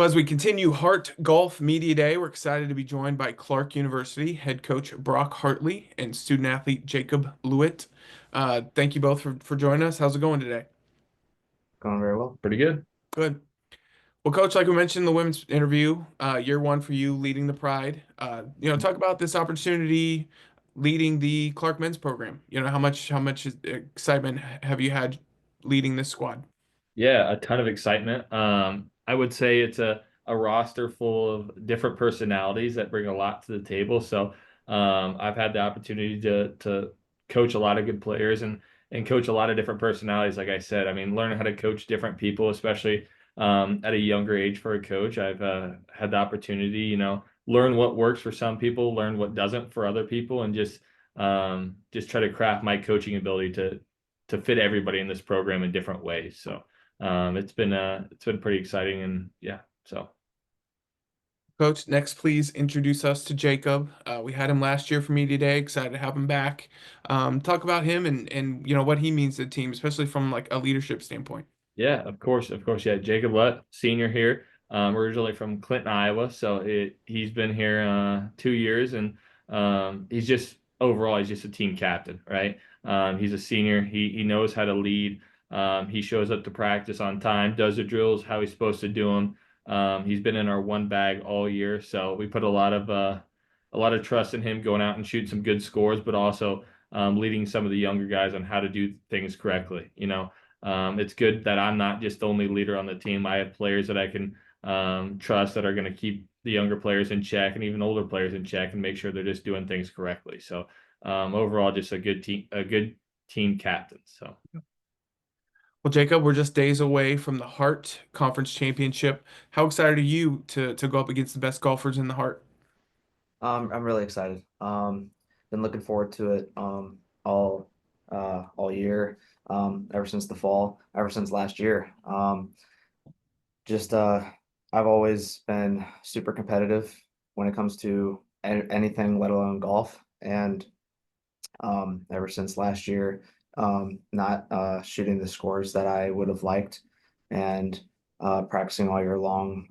Well, as we continue Hart Golf Media Day, we're excited to be joined by Clarke University head coach Brock Hartley and student athlete Jacob Lewitt. Thank you both for joining us. How's it going today? Going very well. Pretty good. Good. Well, Coach, like we mentioned in the women's interview, year one for you leading the Pride. Talk about this opportunity leading the Clarke men's program. How much excitement have you had leading this squad? Yeah, a ton of excitement. I would say it's a roster full of different personalities that bring a lot to the table. So I've had the opportunity to coach a lot of good players and coach a lot of different personalities. Like I said, I mean, learn how to coach different people, especially at a younger age for a coach. I've had the opportunity, learn what works for some people, learn what doesn't for other people, and just try to craft my coaching ability to fit everybody in this program in different ways. So it's been pretty exciting, and yeah, so Coach, next, please introduce us to Jacob. We had him last year for Media Day. Excited to have him back. Talk about him and what he means to the team, especially from like a leadership standpoint. yeah, of course, yeah. Jacob Lutt, senior here, originally from Clinton, Iowa. So he's been here 2 years, and he's just a team captain, right? He's a senior. He knows how to lead. He shows up to practice on time, does the drills how he's supposed to do them. He's been in our one bag all year, so we put a lot of trust in him going out and shooting some good scores, but also leading some of the younger guys on how to do things correctly. It's good that I'm not just the only leader on the team. I have players that I can trust that are going to keep the younger players in check and even older players in check and make sure they're just doing things correctly. So overall, just a good team captain. So Well, Jacob, we're just days away from the Hart Conference Championship. How excited are you to go up against the best golfers in the Hart? I'm really excited. Been looking forward to it all year. Ever since the fall, ever since last year. Just I've always been super competitive when it comes to anything, let alone golf. And ever since last year, not shooting the scores that I would have liked, and practicing all year long,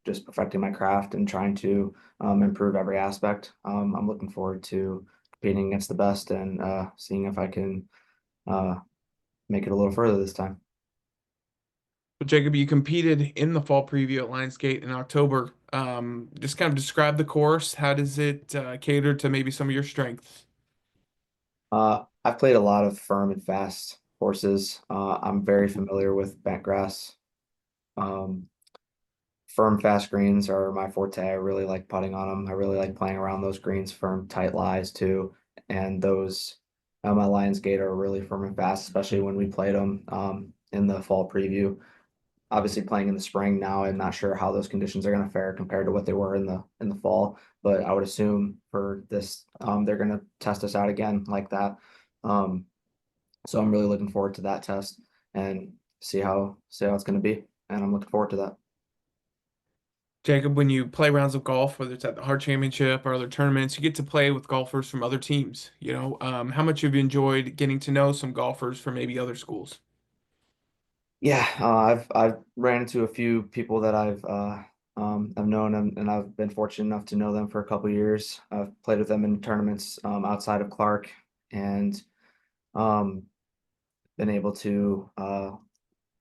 just perfecting my craft and trying to improve every aspect. I'm looking forward to competing against the best and seeing if I can uh, make it a little further this time. Well, Jacob, you competed in the fall preview at Lionsgate in October. Just kind of describe the course. How does it cater to maybe some of your strengths? I've played a lot of firm and fast courses. I'm very familiar with bent grass. Um, Firm, fast greens are my forte. I really like putting on them. I really like playing around those greens, firm, tight lies too. And those my Lions Gate are really firm and fast, especially when we played them in the fall preview. Obviously, playing in the spring now, I'm not sure how those conditions are going to fare compared to what they were in the fall. But I would assume for this, they're going to test us out again like that. Um, so I'm really looking forward to that test and see how it's going to be. And I'm looking forward to that. Jacob, when you play rounds of golf, whether it's at the Hart Championship or other tournaments, you get to play with golfers from other teams. How much have you enjoyed getting to know some golfers from maybe other schools? Yeah, I've ran into a few people that I've known and I've been fortunate enough to know them for a couple years. I've played with them in tournaments outside of Clarke and um, been able to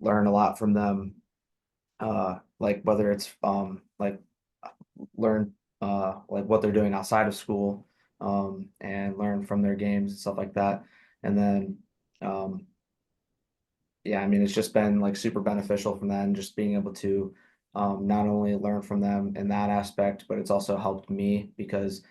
learn a lot from them. Like whether it's like learn like what they're doing outside of school and learn from their games and stuff like that. And then um, yeah, I mean, it's just been like super beneficial from that and just being able to not only learn from them in that aspect, but it's also helped me because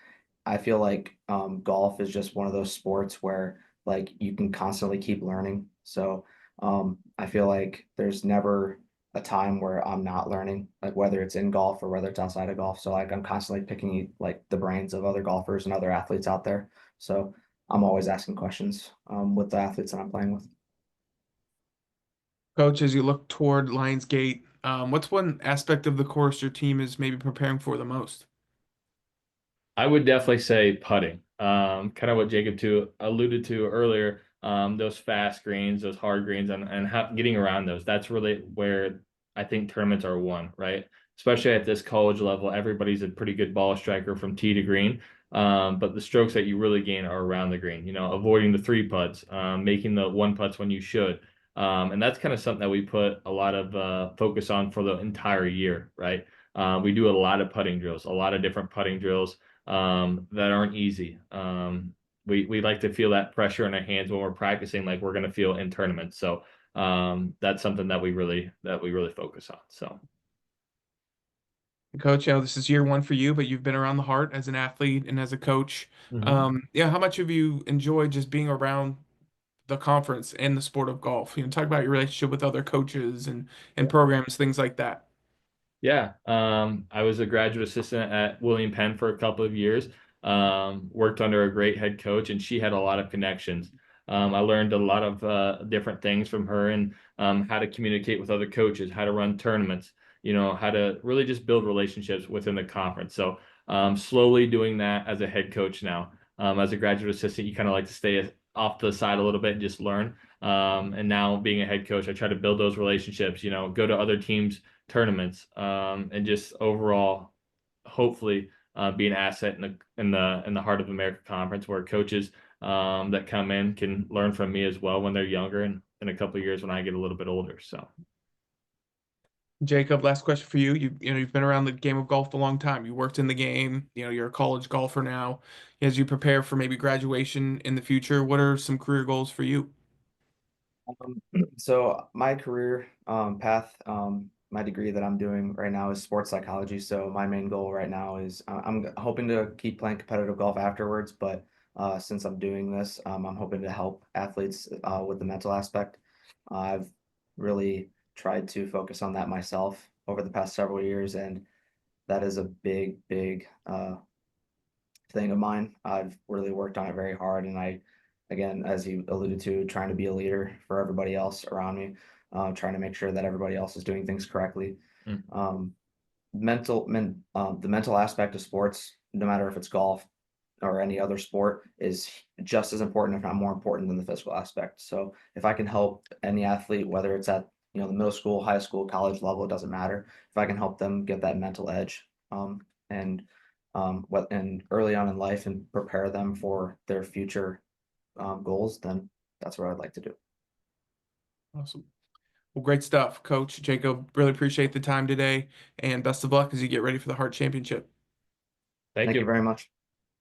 I feel like golf is just one of those sports where like you can constantly keep learning. So I feel like there's never a time where I'm not learning, like whether it's in golf or whether it's outside of golf. So like I'm constantly picking like the brains of other golfers and other athletes out there. So I'm always asking questions with the athletes that I'm playing with. Coach, as you look toward Lionsgate, what's one aspect of the course your team is maybe preparing for the most? I would definitely say putting. Kind of what Jacob too alluded to earlier. Those fast greens, those hard greens, and getting around those. That's really where I think tournaments are won, right? Especially at this college level, everybody's a pretty good ball striker from tee to green. But the strokes that you really gain are around the green, avoiding the three putts, making the one putts when you should. And that's kind of something that we put a lot of focus on for the entire year, right? We do a lot of putting drills, a lot of different putting drills that aren't easy. We like to feel that pressure in our hands when we're practicing, like we're going to feel in tournaments. So that's something that we really focus on. So Coach, this is year one for you, but you've been around the heart as an athlete and as a coach. Mhm. How much have you enjoyed just being around the conference and the sport of golf? Talk about your relationship with other coaches and programs, things like that. Yeah, I was a graduate assistant at William Penn for a couple of years. Worked under a great head coach, and she had a lot of connections. I learned a lot of different things from her, and how to communicate with other coaches, how to run tournaments, how to really just build relationships within the conference. So slowly doing that as a head coach now. As a graduate assistant, you kind of like to stay off the side a little bit and just learn. And now being a head coach, I try to build those relationships. Go to other teams' tournaments, and just overall, hopefully, be an asset in the Heart of America Conference, where coaches that come in can learn from me as well when they're younger, and in a couple of years when I get a little bit older. So Jacob, last question for you. You've been around the game of golf a long time. You worked in the game. You're a college golfer now. As you prepare for maybe graduation in the future, what are some career goals for you? Um, so my career path, my degree that I'm doing right now is sports psychology. So my main goal right now is I'm hoping to keep playing competitive golf afterwards, but since I'm doing this, I'm hoping to help athletes with the mental aspect. I've really tried to focus on that myself over the past several years, and that is a big, big thing of mine. I've really worked on it very hard, and again, as you alluded to, trying to be a leader for everybody else around me, trying to make sure that everybody else is doing things correctly. mm, Um, the mental aspect of sports, no matter if it's golf or any other sport, is just as important, if not more important, than the physical aspect. So if I can help any athlete, whether it's at the middle school, high school, college level, it doesn't matter. If I can help them get that mental edge, and what and early on in life, and prepare them for their future goals, then that's what I'd like to do. Awesome. Well, great stuff, Coach Jacob. Really appreciate the time today, and best of luck as you get ready for the Hart Championship. thank Thank you you. very much.